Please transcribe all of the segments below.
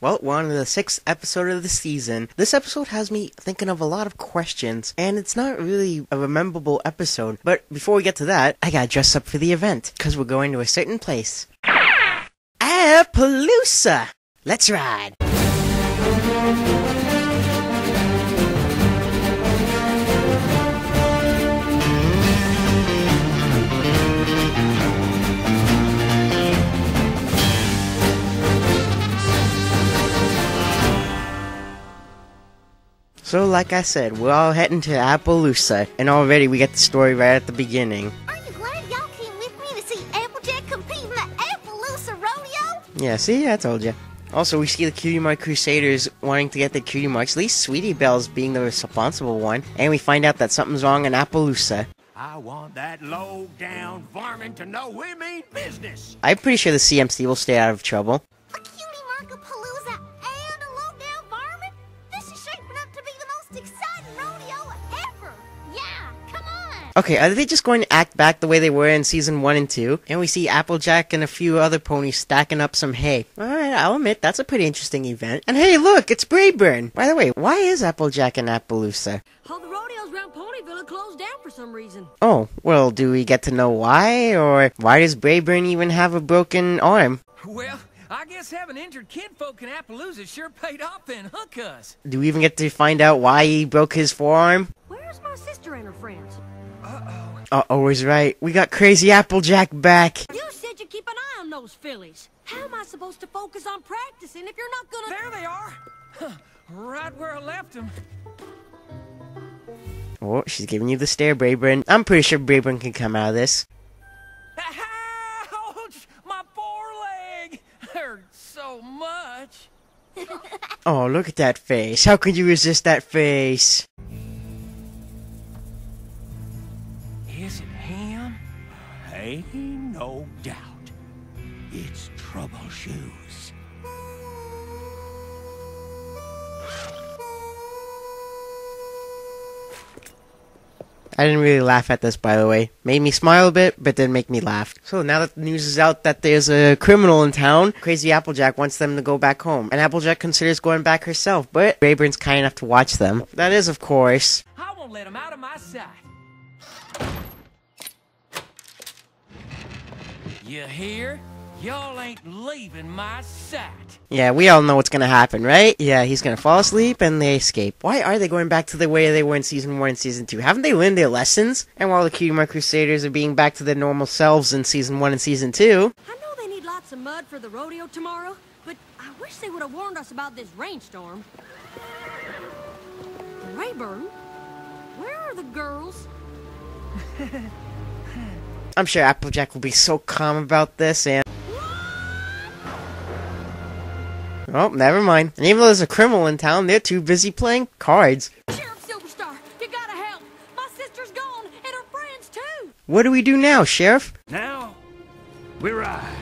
Well, we're on to the 6th episode of the season. This episode has me thinking of a lot of questions, and it's not really a memorable episode. But before we get to that, I gotta dress up for the event, because we're going to a certain place. Appleloosa! Let's ride! So like I said, we're all heading to Appleloosa, and already we get the story right at the beginning. Aren't you glad y'all came with me to see Applejack compete in the Appleloosa rodeo? Yeah, see, I told you. Also, we see the Cutie Mark Crusaders wanting to get the Cutie Marks, at least Sweetie Belle's being the responsible one, and we find out that something's wrong in Appleloosa. I want that low-down varmint to know we mean business. I'm pretty sure the CMC will stay out of trouble. A Cutie Markapalooza and a low-down varmint? This is shaping up to be the most exciting rodeo ever! Yeah, come on! Okay, are they just going to act back the way they were in Season 1 and 2? And we see Applejack and a few other ponies stacking up some hay. Alright, I'll admit, that's a pretty interesting event. And hey, look, it's Brayburn! By the way, why is Applejack in Appaloosa? All the rodeos around Ponyville are closed down for some reason. Oh, well, do we get to know why? Or why does Brayburn even have a broken arm? Well, I guess having injured kinfolk in Appleloosa sure paid off then, huh, cuz? Do we even get to find out why he broke his forearm? Where's my sister and her friends? Uh-oh, is right. We got Crazy Applejack back. You said you'd keep an eye on those fillies. How am I supposed to focus on practicing if you're not gonna— There they are! Huh, right where I left them. Oh, she's giving you the stare, Brayburn. I'm pretty sure Brayburn can come out of this. Ouch! My foreleg! Hurts so much. Oh, look at that face. How could you resist that face? Is it him? Ain't no doubt. It's Trouble Shoes. I didn't really laugh at this, by the way. Made me smile a bit, but didn't make me laugh. So now that the news is out that there's a criminal in town, Crazy Applejack wants them to go back home. And Applejack considers going back herself, but Brayburn's kind enough to watch them. That is, of course. I won't let him out of my sight. You hear? Y'all ain't leaving my sight. Yeah, we all know what's gonna happen, right? Yeah, he's gonna fall asleep and they escape. Why are they going back to the way they were in Season 1 and Season 2? Haven't they learned their lessons? And while the Cutie Mark Crusaders are being back to their normal selves in Season 1 and Season 2... I know they need lots of mud for the rodeo tomorrow, but I wish they would have warned us about this rainstorm. Rayburn, where are the girls? I'm sure Applejack will be so calm about this and... Oh, never mind. And even though there's a criminal in town, they're too busy playing cards. Sheriff Silverstar, you gotta help. My sister's gone, and her friends too. What do we do now, Sheriff? Now, we ride.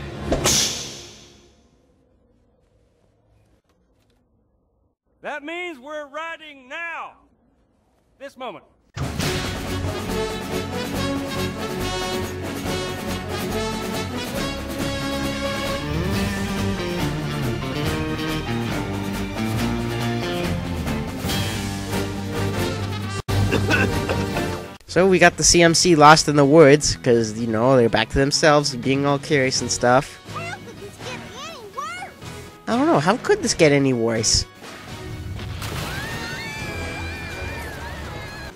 That means we're riding now. This moment. So we got the CMC lost in the woods, because, you know, they're back to themselves, being all curious and stuff. How could this get any worse? I don't know, how could this get any worse?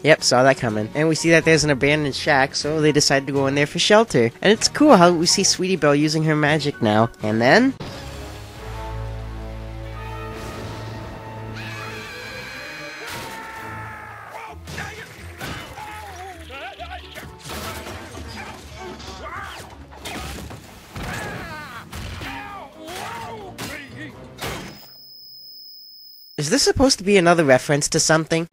Yep, saw that coming. And we see that there's an abandoned shack, so they decide to go in there for shelter. And it's cool how we see Sweetie Belle using her magic now. And then... Is this supposed to be another reference to something?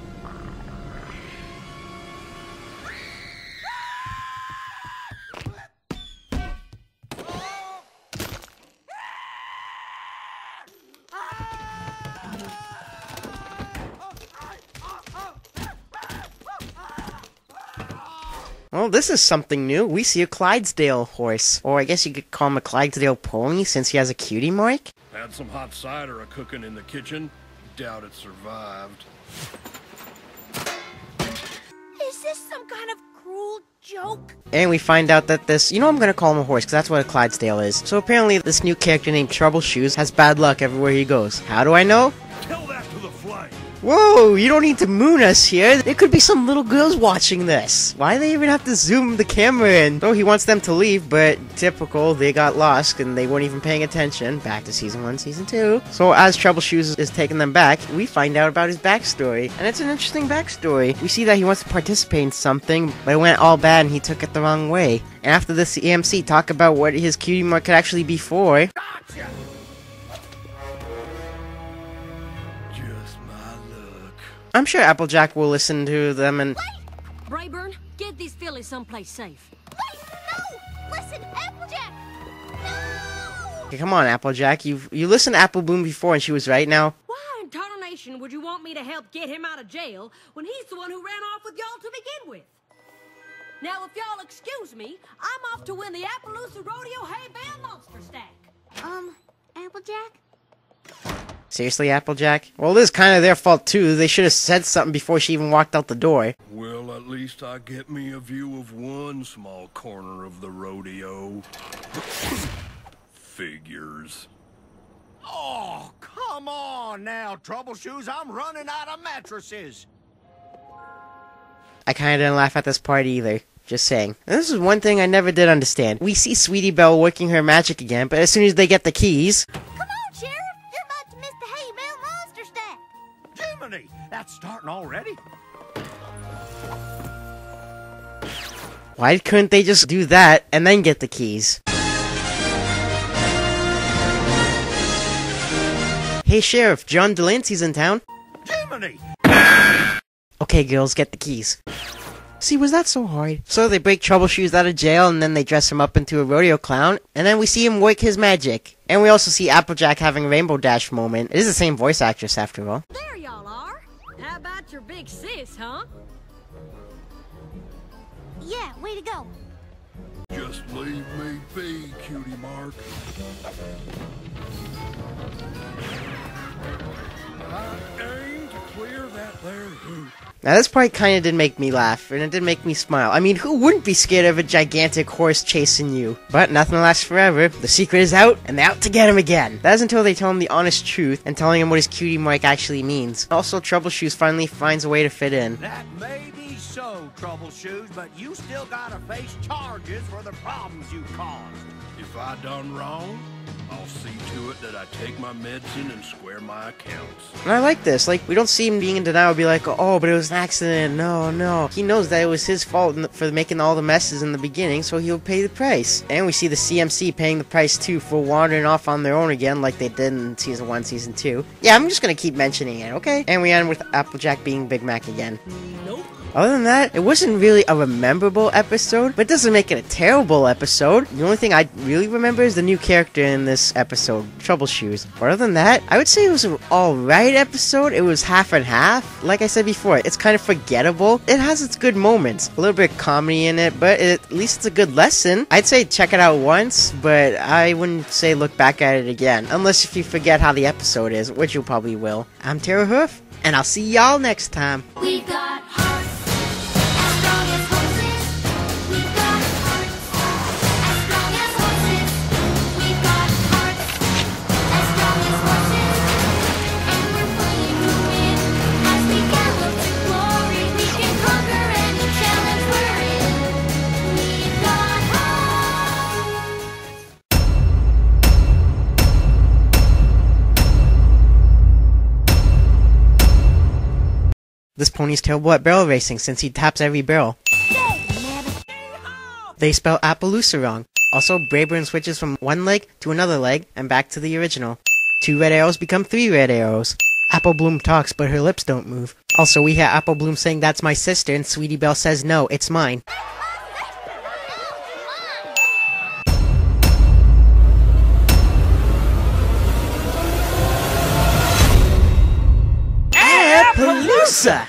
Well, this is something new. We see a Clydesdale horse. Or I guess you could call him a Clydesdale pony since he has a cutie mark. Well, got some hot cider a-cooking in the kitchen. Doubt it survived. Is this some kind of cruel joke? And we find out that this, I'm gonna call him a horse, because that's what a Clydesdale is. So apparently this new character named Troubleshoes has bad luck everywhere he goes. How do I know? Tell that to the flame. Whoa, you don't need to moon us here. There could be some little girls watching this. Why do they even have to zoom the camera in? Oh, he wants them to leave, but typical, they got lost and they weren't even paying attention. Back to Season 1, Season 2. So as Troubleshoes is taking them back, we find out about his backstory. And it's an interesting backstory. We see that he wants to participate in something, but it went all bad and he took it the wrong way. And after this, the EMC talk about what his cutie mark could actually be for. Gotcha! I'm sure Applejack will listen to them and... Brayburn, get these fillies someplace safe. Wait, no! Listen, Applejack! No! Okay, come on, Applejack. You listened to Apple Bloom before and she was right now. Why in tarnation would you want me to help get him out of jail when he's the one who ran off with y'all to begin with? Now, if y'all excuse me, I'm off to win the Appleloosa Rodeo Hay Bale Monster Stack. Applejack? Seriously, Applejack? Well, it is kind of their fault, too. They should have said something before she even walked out the door. Well, at least I get me a view of one small corner of the rodeo. Figures. Oh, come on now, Troubleshoes. I'm running out of mattresses. I kind of didn't laugh at this part either. Just saying. And this is one thing I never did understand. We see Sweetie Belle working her magic again, but as soon as they get the keys... Come on, Sheriff! You're about to miss the Hay Bale Monster Stack! Jiminy, that's starting already? Why couldn't they just do that and then get the keys? Hey, Sheriff, John Delancey's in town. Jiminy! Okay, girls, get the keys. See, was that so hard? So they break Troubleshoes out of jail, and then they dress him up into a rodeo clown, and then we see him work his magic. And we also see Applejack having a Rainbow Dash moment. It is the same voice actress, after all. There y'all are. How about your big sis, huh? Yeah, way to go. Just leave me be, cutie mark. I aim to clear that there hoop. Now this part kinda did make me laugh, and it did make me smile. I mean, who wouldn't be scared of a gigantic horse chasing you? But nothing lasts forever. The secret is out, and they're out to get him again. That is until they tell him the honest truth, and telling him what his cutie mark actually means. Also, Troubleshoes finally finds a way to fit in. That may be so, Troubleshoes, but you still gotta face charges for the problems you caused. If I done wrong, I'll see to it that I take my medicine and square my accounts. And I like this. Like, we don't see him being in denial, be like, oh, but it was an accident. No, no. He knows that it was his fault for making all the messes in the beginning, so he'll pay the price. And we see the CMC paying the price, too, for wandering off on their own again, like they did in Season 1, Season 2. Yeah, I'm just gonna keep mentioning it, okay? And we end with Applejack being Big Mac again. Nope. Other than that, it wasn't really a memorable episode, but it doesn't make it a terrible episode. The only thing I really remember is the new character in this episode, Troubleshoes. But other than that, I would say it was an alright episode. It was half and half. Like I said before, it's kind of forgettable. It has its good moments. A little bit of comedy in it, but at least it's a good lesson. I'd say check it out once, but I wouldn't say look back at it again. Unless if you forget how the episode is, which you probably will. I'm Tara Hoof, and I'll see y'all next time. We've got hearts as strong as horses. We've got hearts as strong as horses. We've got hearts as strong as horses. And we're playing to win as we gallop to glory. We can conquer any challenge we're in. We've got hearts. This pony's terrible at barrel racing since he taps every barrel. They spell Appleloosa wrong. Also, Brayburn switches from one leg to another leg and back to the original. 2 red arrows become 3 red arrows. Apple Bloom talks, but her lips don't move. Also, we hear Apple Bloom saying that's my sister, and Sweetie Belle says no, it's mine. Appleloosa!